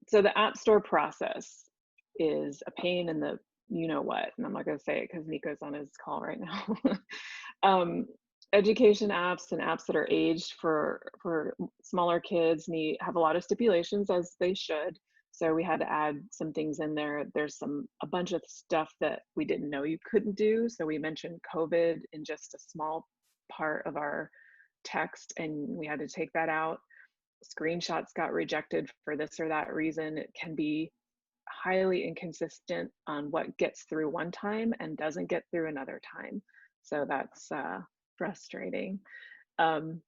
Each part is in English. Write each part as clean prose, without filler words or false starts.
So the App Store process is a pain in the you know what, and I'm not going to say it because Nico's on his call right now. um, Education apps and apps that are aged for smaller kids have a lot of stipulations, as they should. So we had to add some things in there. There's a bunch of stuff that we didn't know you couldn't do. So we mentioned COVID in just a small part of our text, and we had to take that out. Screenshots got rejected for this or that reason. It can be highly inconsistent on what gets through one time and doesn't get through another time. So that's frustrating. Um,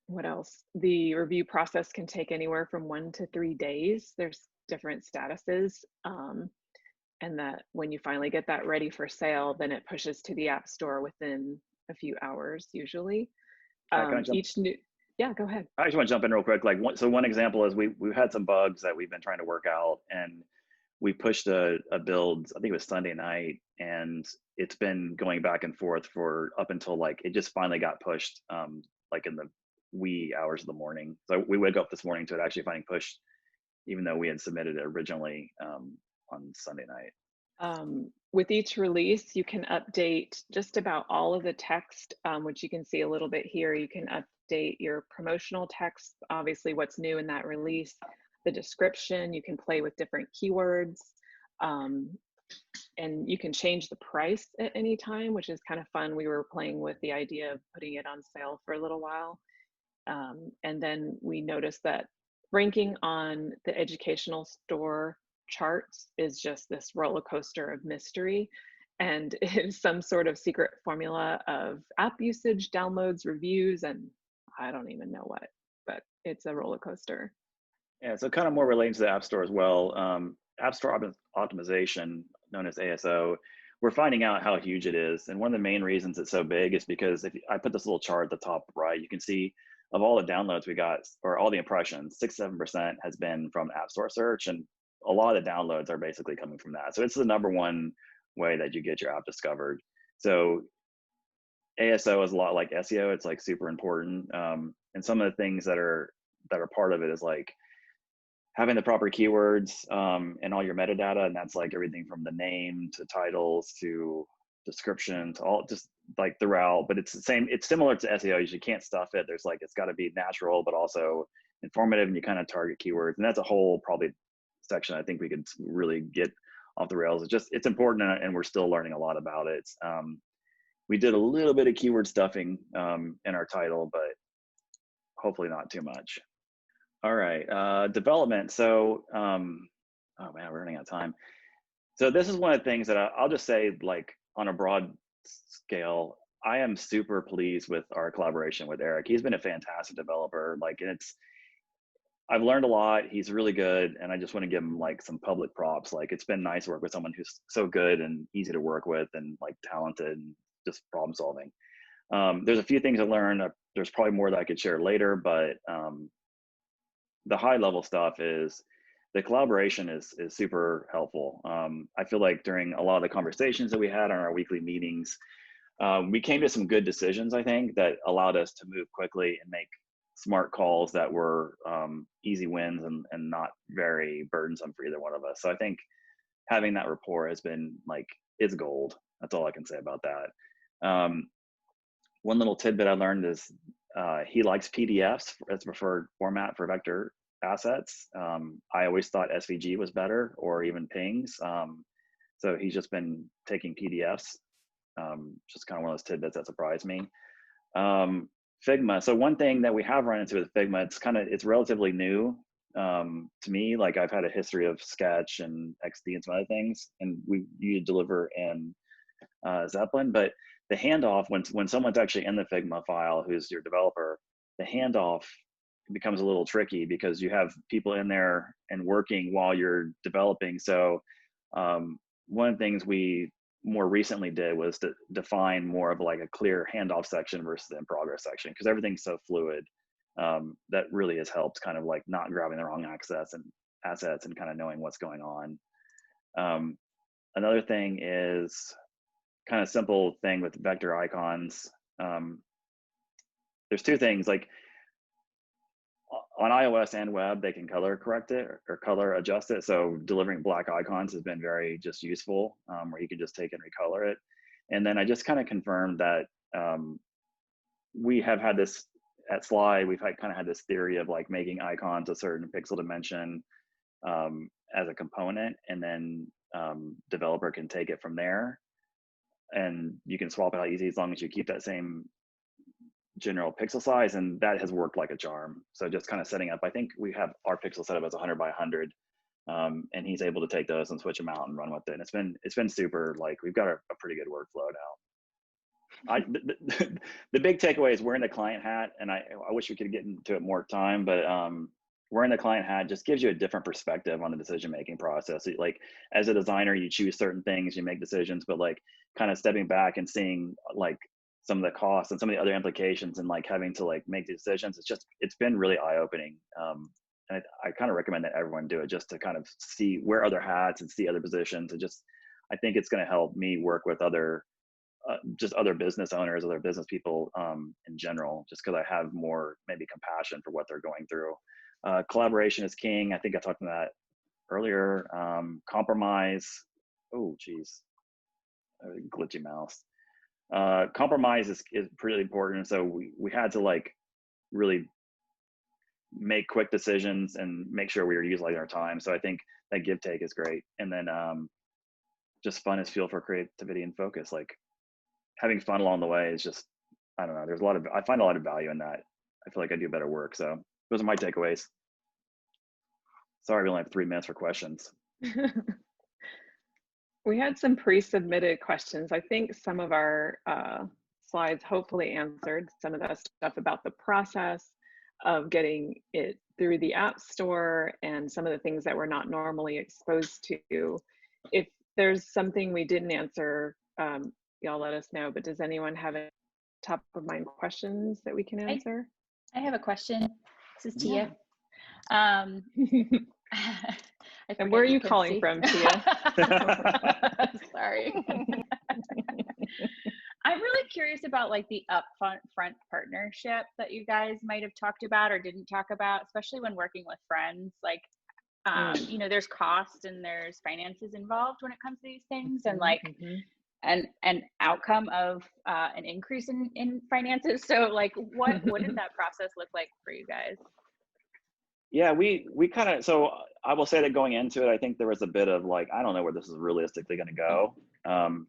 what else? The review process can take anywhere from 1 to 3 days. There's different statuses. And that when you finally get that ready for sale, then it pushes to the App Store within a few hours usually. Can I jump? Yeah, go ahead. I just want to jump in real quick. Like one example is we've had some bugs that we've been trying to work out, and we pushed a build. I think it was Sunday night, and it's been going back and forth for up until like it just finally got pushed, like in the wee hours of the morning. So we wake up this morning to it actually finding pushed, even though we had submitted it originally on Sunday night. With each release, you can update just about all of the text, which you can see a little bit here. You can update your promotional text, obviously what's new in that release, the description. You can play with different keywords, and you can change the price at any time, which is kind of fun. We were playing with the idea of putting it on sale for a little while. And then we noticed that ranking on the educational store charts is just this roller coaster of mystery, and it is some sort of secret formula of app usage, downloads, reviews, and I don't even know what, but it's a roller coaster. Yeah, so kind of more relating to the App Store as well. App Store optimization, known as ASO, we're finding out how huge it is. And one of the main reasons it's so big is because if I put this little chart at the top right, you can see of all the downloads we got, or all the impressions, 6-7% has been from App Store search, and a lot of the downloads are basically coming from that. So it's the number one way that you get your app discovered. So ASO is a lot like SEO. It's like super important. And some of the things that are part of it is like having the proper keywords and all your metadata, and that's like everything from the name to titles to description to all, just like throughout. But it's the same, it's similar to SEO. You can't stuff it. There's like, it's got to be natural but also informative, and you kind of target keywords, and that's a whole probably section I think we could really get off the rails. It's important, and we're still learning a lot about it. We did a little bit of keyword stuffing in our title, but hopefully not too much. All right, development. So, oh man, we're running out of time. So this is one of the things that I'll just say, like on a broad scale, I am super pleased with our collaboration with Eric. He's been a fantastic developer. Like, and I've learned a lot. He's really good, and I just want to give him like some public props. Like, it's been nice to work with someone who's so good and easy to work with, and like talented and just problem solving. There's a few things I learned. There's probably more that I could share later, but the high level stuff is the collaboration is super helpful. I feel like during a lot of the conversations that we had on our weekly meetings, we came to some good decisions, I think, that allowed us to move quickly and make smart calls that were easy wins and not very burdensome for either one of us. So I think having that rapport has been like, it's gold. That's all I can say about that. One little tidbit I learned is he likes PDFs as preferred format for vector assets. I always thought SVG was better, or even pings. So he's just been taking PDFs. Just kind of one of those tidbits that surprised me. Figma. So one thing that we have run into with Figma, it's relatively new to me. Like, I've had a history of Sketch and XD and some other things, and you deliver in Zeppelin, but the handoff when someone's actually in the Figma file, who's your developer, the handoff becomes a little tricky because you have people in there and working while you're developing. So one of the things we more recently did was to define more of like a clear handoff section versus the in progress section, because everything's so fluid. That really has helped kind of like not grabbing the wrong assets and kind of knowing what's going on. Another thing is kind of simple thing with vector icons. There's two things. Like, on iOS and web, they can color correct it or color adjust it. So delivering black icons has been very just useful, where you can just take and recolor it. And then I just kind of confirmed that we have had this at Slide. We've had kind of had this theory of like making icons a certain pixel dimension as a component, and then developer can take it from there, and you can swap it out easy as long as you keep that same general pixel size, and that has worked like a charm. So just kind of setting up, I think we have our pixel set up as 100 by 100, and he's able to take those and switch them out and run with it. And it's been super, like, we've got a pretty good workflow now. The big takeaway is wearing the client hat, and I wish we could get into it more time, but wearing the client hat just gives you a different perspective on the decision making process. Like, as a designer, you choose certain things, you make decisions, but like kind of stepping back and seeing like some of the costs and some of the other implications, and like having to like make the decisions, it's been really eye-opening. And I kind of recommend that everyone do it, just to kind of see, wear other hats and see other positions. And just, I think it's going to help me work with other just other business owners, other business people in general, just because I have more maybe compassion for what they're going through. Collaboration is king. I think I talked about that earlier. Compromise. Oh, geez. Glitchy mouse. Compromise is pretty important. So we had to like really make quick decisions and make sure we were utilizing our time. So I think that give take is great. And then just fun is fuel for creativity and focus. Like, having fun along the way is just, I don't know, I find a lot of value in that. I feel like I do better work. So those are my takeaways. Sorry, we only have 3 minutes for questions. We had some pre-submitted questions. I think some of our slides hopefully answered some of that stuff about the process of getting it through the App Store and some of the things that we're not normally exposed to. If there's something we didn't answer, y'all let us know. But does anyone have any top of mind questions that we can answer? I have a question. This is Tia. Yeah. And where are you calling from, Tia? Sorry. I'm really curious about like the upfront partnership that you guys might have talked about or didn't talk about, especially when working with friends. Like, you know, there's cost and there's finances involved when it comes to these things, and like an outcome of an increase in finances. So like, what did that process look like for you guys? Yeah, we kind of, so I will say that going into it, I think there was a bit of like, I don't know where this is realistically going to go.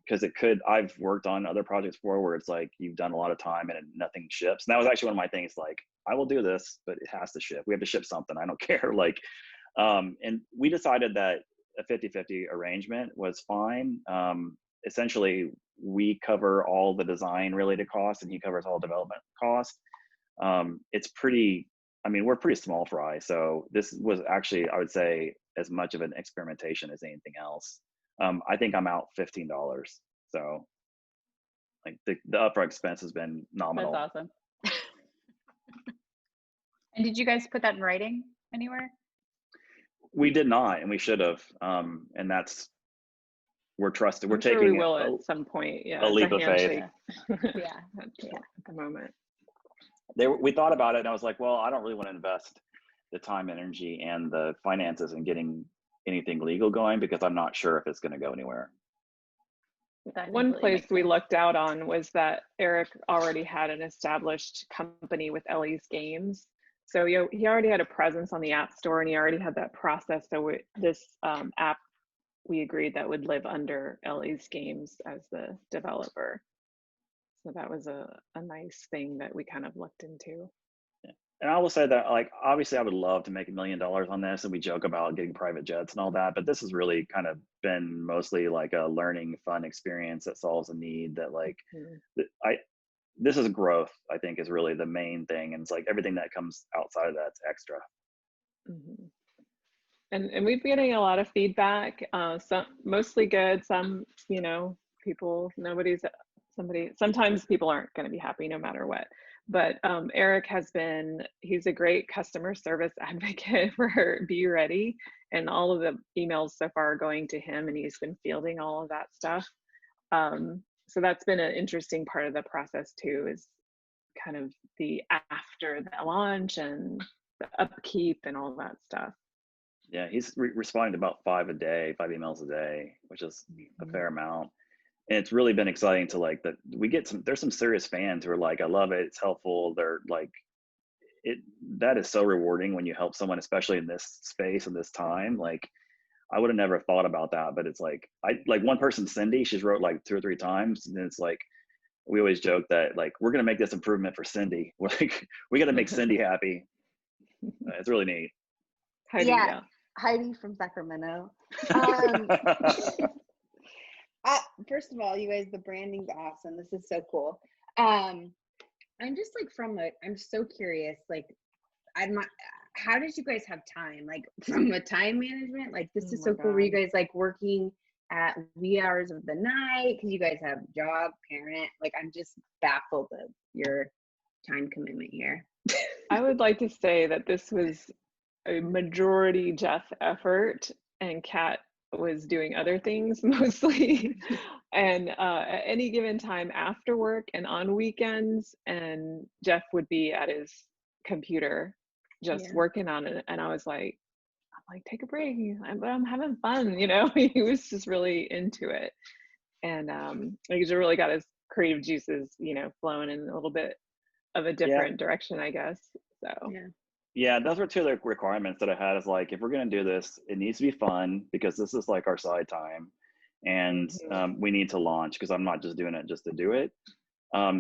Because I've worked on other projects before where it's like you've done a lot of time and nothing ships. And that was actually one of my things, like, I will do this, but it has to ship. We have to ship something. I don't care. Like, and we decided that a 50-50 arrangement was fine. Essentially, we cover all the design related costs and he covers all development costs. It's pretty, I mean, we're pretty small fry. So this was actually, I would say, as much of an experimentation as anything else. I think I'm out $15. So like the upfront expense has been nominal. That's awesome. And did you guys put that in writing anywhere? We did not, and we should have. And that's, we're trusted. We're taking, we will at some point. Yeah, a leap of faith. Yeah. At the moment. We thought about it, and I was like, well, I don't really want to invest the time, energy, and the finances in getting anything legal going, because I'm not sure if it's going to go anywhere. One place we looked out on was that Eric already had an established company with Ellie's Games. So he already had a presence on the App Store, and he already had that process. So this app, we agreed that would live under Ellie's Games as the developer. So that was a nice thing that we kind of looked into. Yeah. And I will say that, like, obviously I would love to make $1 million on this, and we joke about getting private jets and all that, but this has really kind of been mostly like a learning, fun experience that solves a need that, like, this is growth, I think, is really the main thing. And it's like everything that comes outside of that's extra. And we've been getting a lot of feedback, some mostly good, some, you know, people, sometimes people aren't going to be happy no matter what. But Eric he's a great customer service advocate for Be Ready, and all of the emails so far are going to him, and he's been fielding all of that stuff. So that's been an interesting part of the process too, is kind of the after the launch and the upkeep and all that stuff. Yeah, he's responding to about 5 emails a day, which is a Mhm. fair amount. And it's really been exciting to like that there's some serious fans who are like, I love it, it's helpful. They're like, that is so rewarding when you help someone, especially in this space and this time. Like, I would have never thought about that, but it's like, I like one person, Cindy, she's wrote like 2 or 3 times, and it's like, we always joke that like, we're going to make this improvement for Cindy. Like, we got to make Cindy happy. It's really neat. Heidi, Yeah, yeah. Heidi from Sacramento. First of all, you guys, the branding's awesome. This is so cool. I'm just like I'm so curious. Like, how did you guys have time? Like, from a time management, like this is so cool. Were you guys like working at wee hours of the night because you guys have job, parent? Like, I'm just baffled of your time commitment here. I would like to say that this was a majority Jeff effort, and Kat was doing other things mostly. And at any given time after work and on weekends, and Jeff would be at his computer just working on it. And I'm like, take a break. I'm having fun, you know. He was just really into it. And he just really got his creative juices, you know, flowing in a little bit of a different direction, I guess. So yeah, those were 2 of the requirements that I had, is like, if we're going to do this, it needs to be fun, because this is like our side time, and we need to launch, because I'm not just doing it just to do it.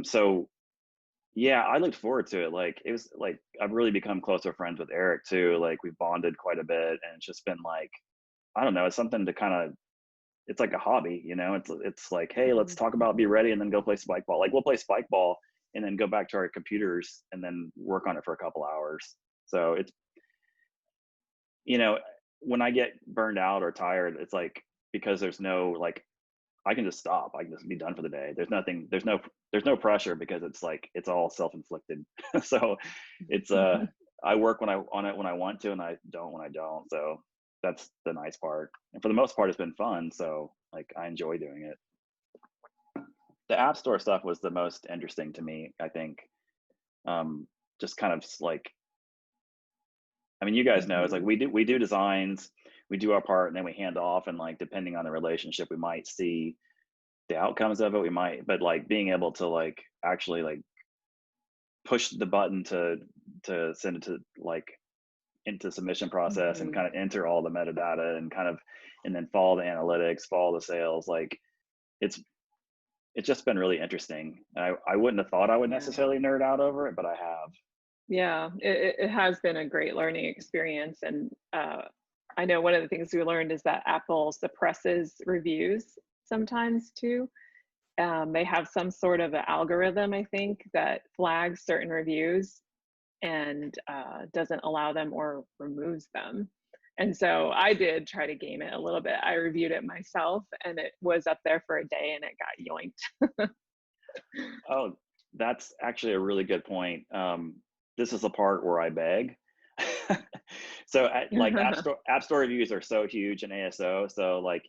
So yeah, I looked forward to it. Like, it was like, I've really become closer friends with Eric too. Like, we've bonded quite a bit, and it's just been like, I don't know, it's something to kind of, it's like a hobby, you know. It's like, hey, let's talk about, be ready, and then go play spike ball. Like, we'll play spike ball and then go back to our computers and then work on it for a couple hours. So it's, you know, when I get burned out or tired, it's like, because there's no, like, I can just stop. I can just be done for the day. There's nothing, there's no pressure, because it's like, it's all self-inflicted. So it's, I work on it when I want to, and I don't when I don't. So that's the nice part. And for the most part, it's been fun. So like, I enjoy doing it. The App Store stuff was the most interesting to me, I think. Just kind of like, I mean, you guys know, it's like, we do designs, we do our part, and then we hand off, and like, depending on the relationship, we might see the outcomes of it. We might, but like, being able to like, actually like, push the button to send it to like, into submission process, and kind of enter all the metadata, and kind of, and then follow the analytics, follow the sales. Like, it's just been really interesting. I wouldn't have thought I would necessarily nerd out over it, but I have. Yeah, it has been a great learning experience. And I know one of the things we learned is that Apple suppresses reviews sometimes too. They have some sort of an algorithm, I think, that flags certain reviews and doesn't allow them or removes them. And so I did try to game it a little bit. I reviewed it myself, and it was up there for a day, and it got yoinked. Oh, that's actually a really good point. This is the part where I beg. So like, app store reviews are so huge in ASO. So like,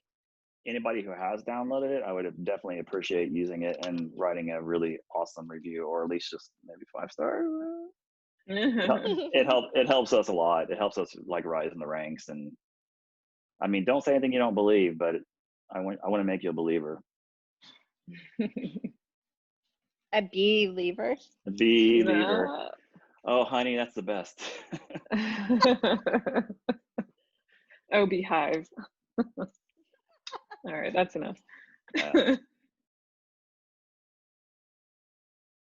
anybody who has downloaded it, I would definitely appreciate using it and writing a really awesome review, or at least just maybe 5 stars. It helps us a lot. It helps us like rise in the ranks. And I mean, don't say anything you don't believe, but I want to make you a believer. A believer. A believer. Oh, honey, that's the best. Oh, beehive. All right, that's enough.